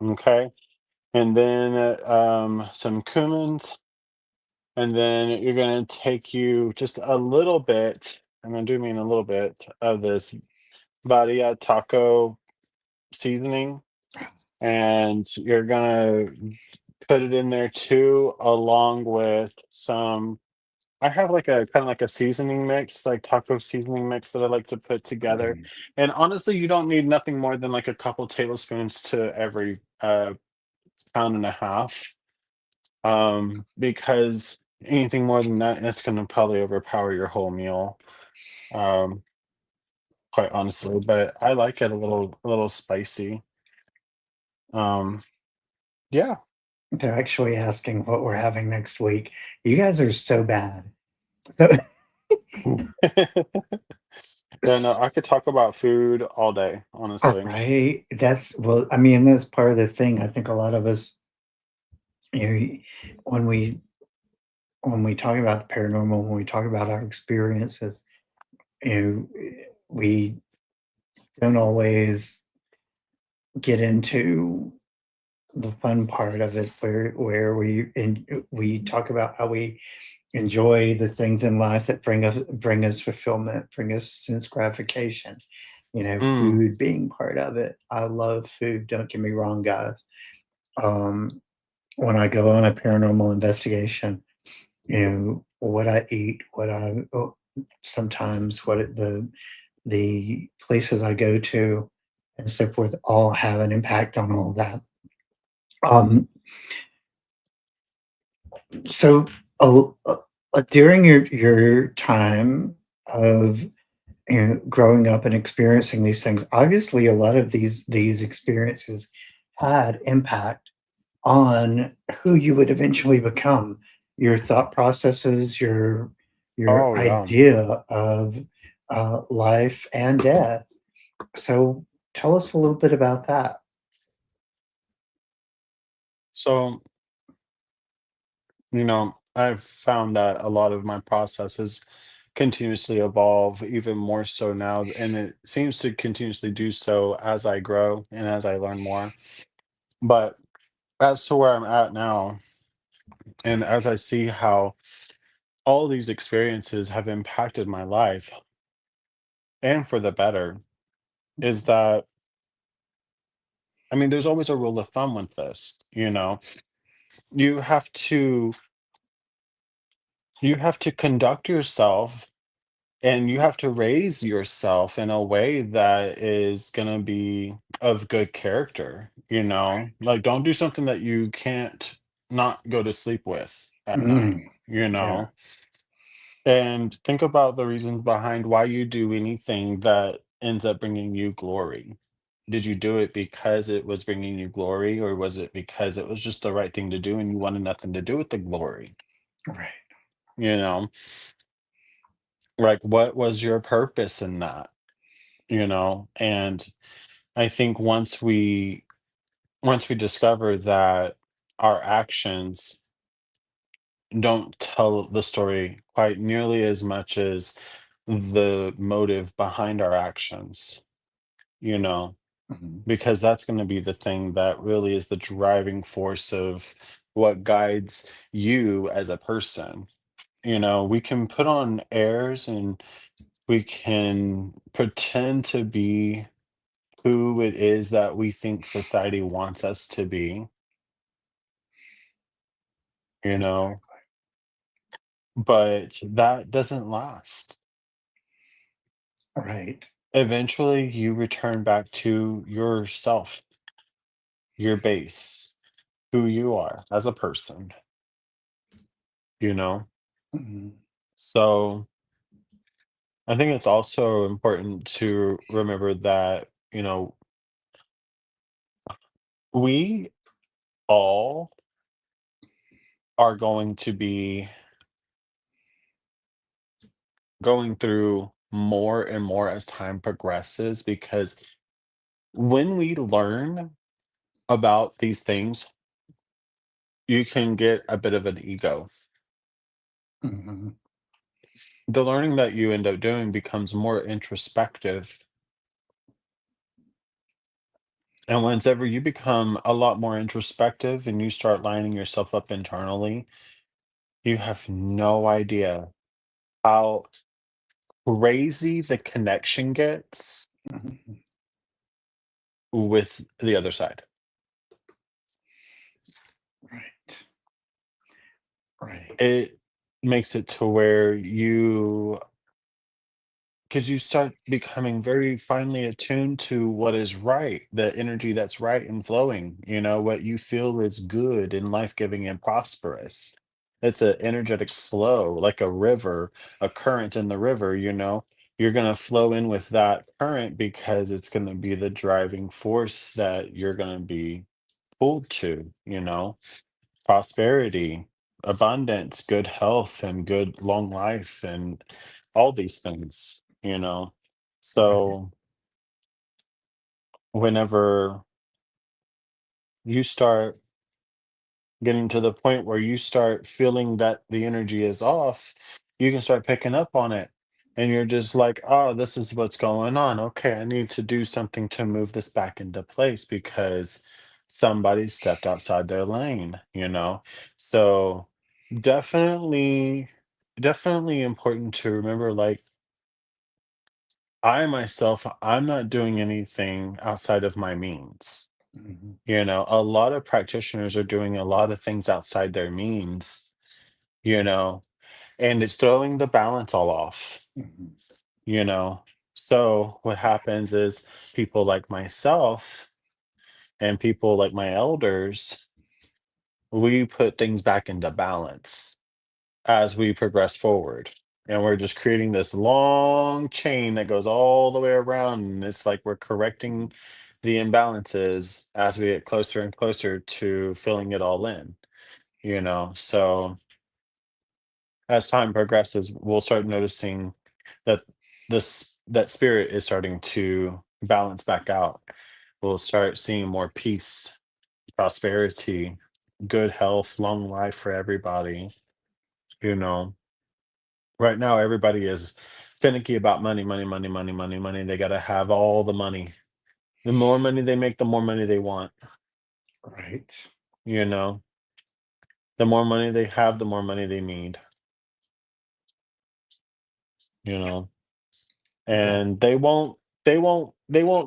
okay, and then some cumins, and then you're gonna take you just a little bit, and I do mean a little bit of this Badia taco seasoning, and you're gonna put it in there too, along with some. I have like a kind of like a seasoning mix, like taco seasoning mix that I like to put together. right. And honestly, you don't need nothing more than like a couple tablespoons to every pound and a half. Because anything more than that, it's gonna probably overpower your whole meal. um, quite honestly, but I like it a little spicy. Um, yeah. They're actually asking what we're having next week. You guys are so bad. So, Yeah, no, I could talk about food all day, all honestly. right. That's well, I mean, that's part of the thing. I think a lot of us, you know, when we talk about the paranormal, when we talk about our experiences, you know, we don't always get into the fun part of it where we talk about how we enjoy the things in life that bring us fulfillment, bring us sense gratification. Mm, Food being part of it. I love food. Don't get me wrong, guys. Um, when I go on a paranormal investigation, what I eat, sometimes the places I go to, and so forth, all have an impact on all that. Um, so, during your time of growing up and experiencing these things, obviously a lot of these experiences had impact on who you would eventually become, your thought processes, your oh, yeah. idea of life and death. So tell us a little bit about that. So, I've found that a lot of my processes continuously evolve even more so now, and it seems to continuously do so as I grow and as I learn more. But as to where I'm at now, and as I see how all these experiences have impacted my life and for the better, is Mhm, that, I mean, there's always a rule of thumb with this, you have to you have to conduct yourself and you have to raise yourself in a way that is gonna be of good character, you know? Like, don't do something that you can't not go to sleep with at night, mm, you yeah, know? And think about the reasons behind why you do anything that ends up bringing you glory. Did you do it because it was bringing you glory, or was it because it was just the right thing to do and you wanted nothing to do with the glory? right, You know, like what was your purpose in that? And I think once we discover that our actions don't tell the story quite nearly as much as the motive behind our actions, you know, mhm, because that's going to be the thing that really is the driving force of what guides you as a person. We can put on airs and we can pretend to be who it is that we think society wants us to be, you know, exactly, but that doesn't last. right, Eventually, you return back to yourself, your base, who you are as a person, you know? mhm, So I think it's also important to remember that, we all are going to be going through more and more as time progresses because when we learn about these things, you can get a bit of an ego. mhm, The learning that you end up doing becomes more introspective. And whenever you become a lot more introspective and you start lining yourself up internally, you have no idea how crazy the connection gets mhm, with the other side. right, right, It makes it to where because you start becoming very finely attuned to what is right, the energy that's right and flowing, what you feel is good and life giving and prosperous. It's an energetic flow, like a river, a current in the river, you're going to flow in with that current because it's going to be the driving force that you're going to be pulled to, prosperity, abundance, good health, and good long life, and all these things. Right. So whenever you start getting to the point where you start feeling that the energy is off, you can start picking up on it. And you're just like, oh, this is what's going on. Okay, I need to do something to move this back into place because somebody stepped outside their lane. So definitely, definitely important to remember, like, I myself, I'm not doing anything outside of my means. Mhm. A lot of practitioners are doing a lot of things outside their means, you know, and it's throwing the balance all off, Mhm. you know. So what happens is people like myself and people like my elders, we put things back into balance as we progress forward. And we're just creating this long chain that goes all the way around. And it's like we're correcting the imbalances as we get closer and closer to filling it all in. So as time progresses, we'll start noticing that that spirit is starting to balance back out. We'll start seeing more peace, prosperity, good health, long life for everybody. You know, right now everybody is finicky about money, money, money, money, money, money. They got to have all the money. The more money they make, the more money they want. Right. You know, the more money they have, the more money they need. You know, That. and they won't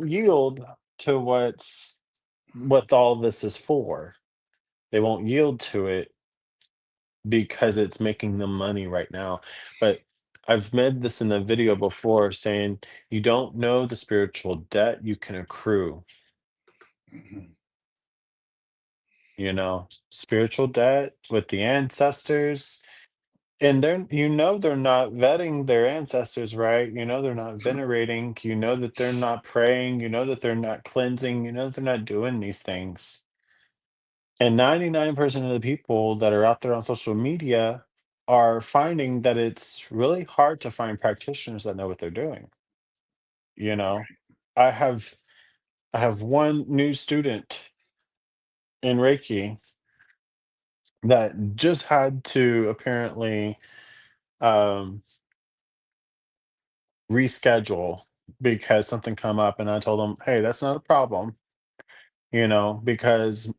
yield to what all this is for. They won't yield to it because it's making them money right now. But I've made this in a video before saying you don't know the spiritual debt you can accrue, Mhm. spiritual debt with the ancestors. And they're not vetting their ancestors right. They're not venerating. That they're not praying. That they're not cleansing. That they're not doing these things. And 99% of the people that are out there on social media are finding that it's really hard to find practitioners that know what they're doing. You know, I have I have one new student in Reiki that just had to apparently um, reschedule because something come up, and I told him, "Hey, that's not a problem," because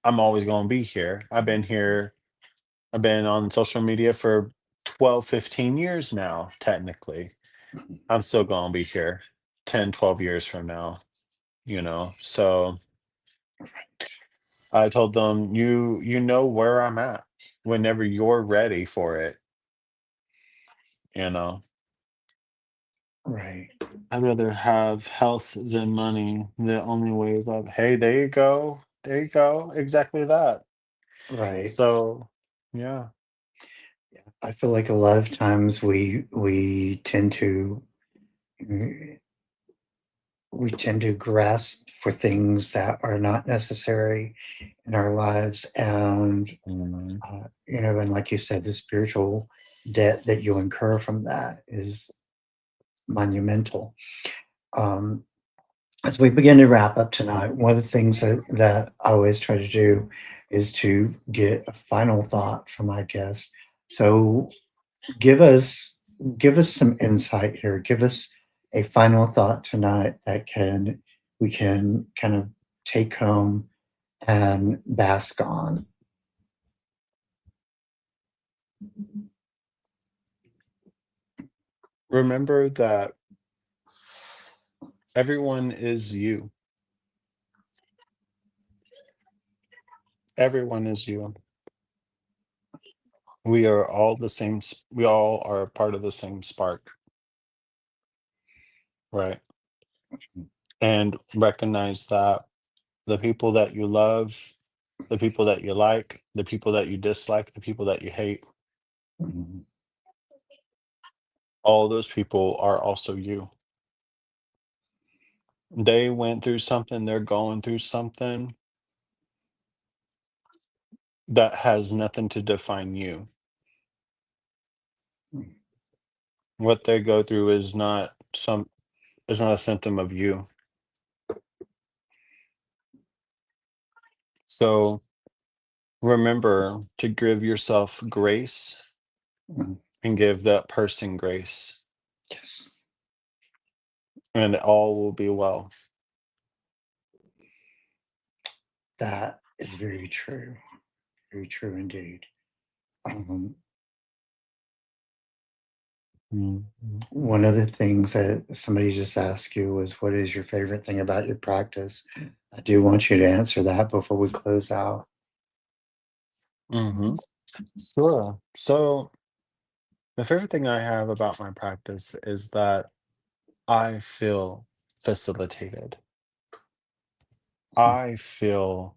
I'm always going to be here. I've been on social media for 12, 15 years now, technically. Mhm. I'm still going to be here 10, 12 years from now. So I told them, you know where I'm at whenever you're ready for it, you know. Right. I'd rather have health than money. The only way is up. Hey, there you go. There you go. Exactly that. Right. So, yeah. Yeah. I feel like a lot of times we tend to mm, we tend to grasp for things that are not necessary in our lives, and Mhm. and like you said, the spiritual debt that you incur from that is monumental. Um, as we begin to wrap up tonight, one of the things that I always try to do is to get a final thought from my guest. So give us give us some insight here. Give us a final thought tonight that can we can kind of take home and bask on. Remember that everyone is you. Everyone is you. We are all the same. We all are a part of the same spark, right? And recognize that the people that you love, the people that you like, the people that you dislike, the people that you hate. Mhm. All those people are also you. They went through something, they're going through something that has nothing to define you. What they go through is not a symptom of you. So remember to give yourself grace Mhm. and give that person grace, Yes, and all will be well. that is very true indeed. Um, Mhm. One of the things that somebody just asked you was, "What is your favorite thing about your practice?" I do want you to answer that before we close out. Mhm. Sure. So the favorite thing I have about my practice is that I feel facilitated. Mm, I feel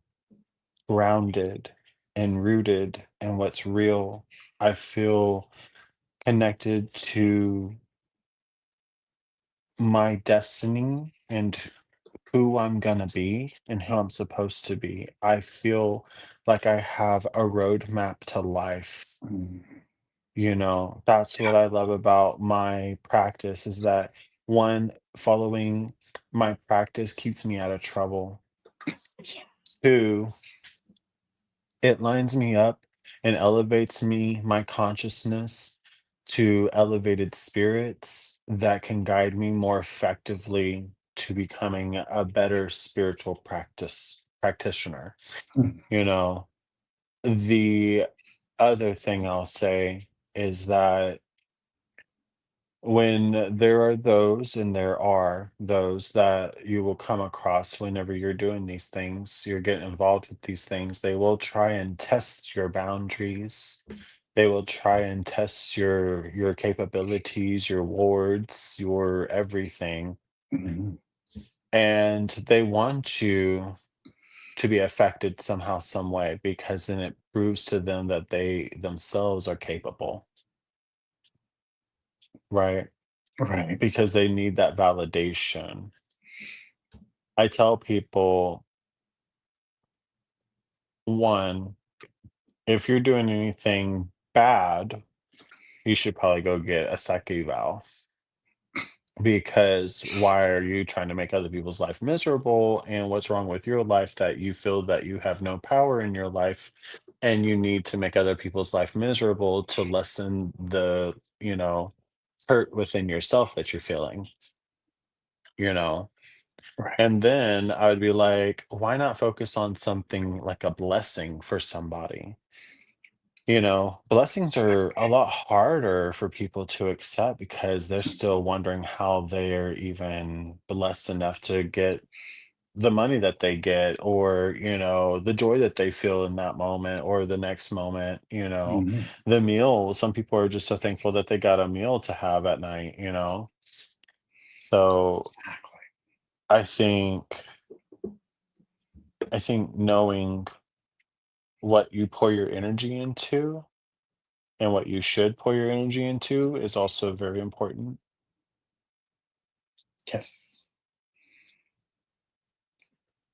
grounded and rooted in what's real. I feel connected to my destiny and who I'm gonna be and who I'm supposed to be. I feel like I have a roadmap to life. mm, That's what I love about my practice is that one, following my practice keeps me out of trouble. yeah. Two, it lines me up and elevates my consciousness to elevated spirits that can guide me more effectively to becoming a better spiritual practitioner. Mm, You know, the other thing I'll say is that when there are those, and there are those that you will come across whenever you're doing these things, you're getting involved with these things, they will try and test your boundaries. They will try and test your capabilities, your wards, your everything. mm, And they want you to be affected somehow, some way, because then it proves to them that they themselves are capable, right? right. Because they need that validation. I tell people, one, if you're doing anything bad, you should probably go get a psych eval because why are you trying to make other people's life miserable? And what's wrong with your life that you feel that you have no power in your life and you need to make other people's life miserable to lessen the hurt within yourself that you're feeling, you know? Right. And then I would be like, why not focus on something like a blessing for somebody? Blessings are a lot harder for people to accept because they're still wondering how they're even blessed enough to get the money that they get or the joy that they feel in that moment or the next moment. Mhm. The meal, some people are just so thankful that they got a meal to have at night. So Exactly. I think I think knowing what you pour your energy into and what you should pour your energy into is also very important. Yes.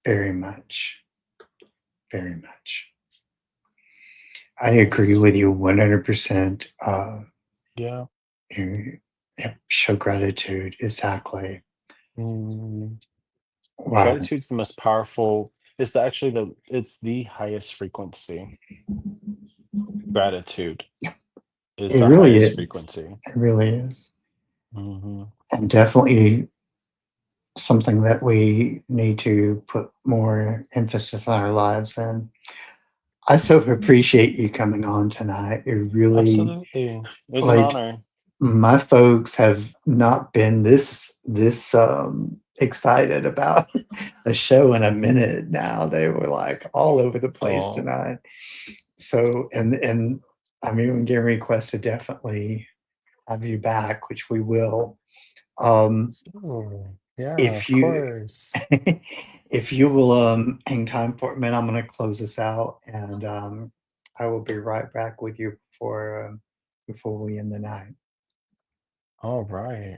Very much. Very much. I agree Yes. with you 100%. Yeah. You yep, show gratitude. Exactly. Mm. Wow. Gratitude's the most powerful. It's the highest frequency. Gratitude is It the really highest is. frequency. It really is. Hmm. And definitely something that we need to put more emphasis on our lives in. I so appreciate you coming on tonight. It really, Absolutely. It was an like, honor. my folks have not been this excited about a show in a minute now. They were like all over the place Oh, tonight. So and I'm even getting requests to definitely have you back, which we will. Um, sure. Yeah, If of you course. if you will hang time for a minute, I'm going to close this out, and I will be right back with you before we end the night. All right.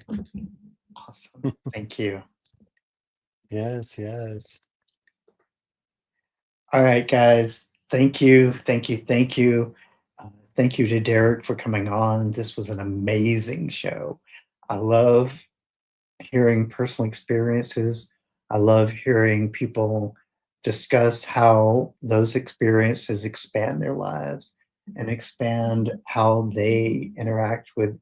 Awesome. Thank you. Yes, yes. All right, guys. Thank you. Thank you. Thank you. Thank you to Derek for coming on. This was an amazing show. I love hearing personal experiences. I love hearing people discuss how those experiences expand their lives and expand how they interact with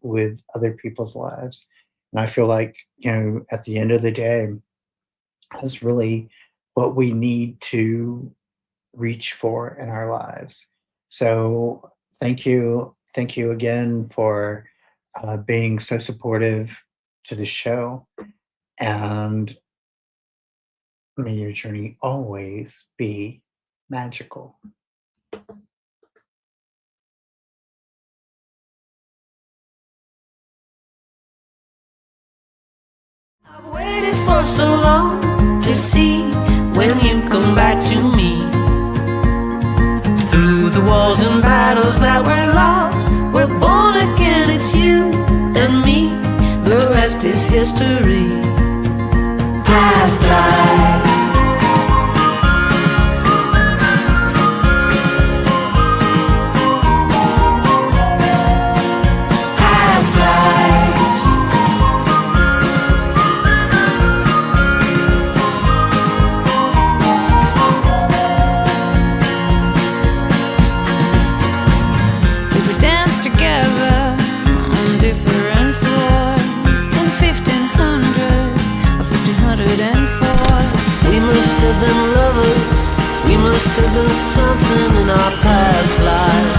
other people's lives. And I feel like, at the end of the day, that's really what we need to reach for in our lives. So thank you again for being so supportive to the show, and may your journey always be magical. I've waited for so long to see when you come back to me. Through the wars and battles that were lost, we're born again, it's you and me. The rest is history. Past lives. Past lives. Did we dance together on different floors in 1500 or 1504? We must have been lovers, we must have been something in our past lives.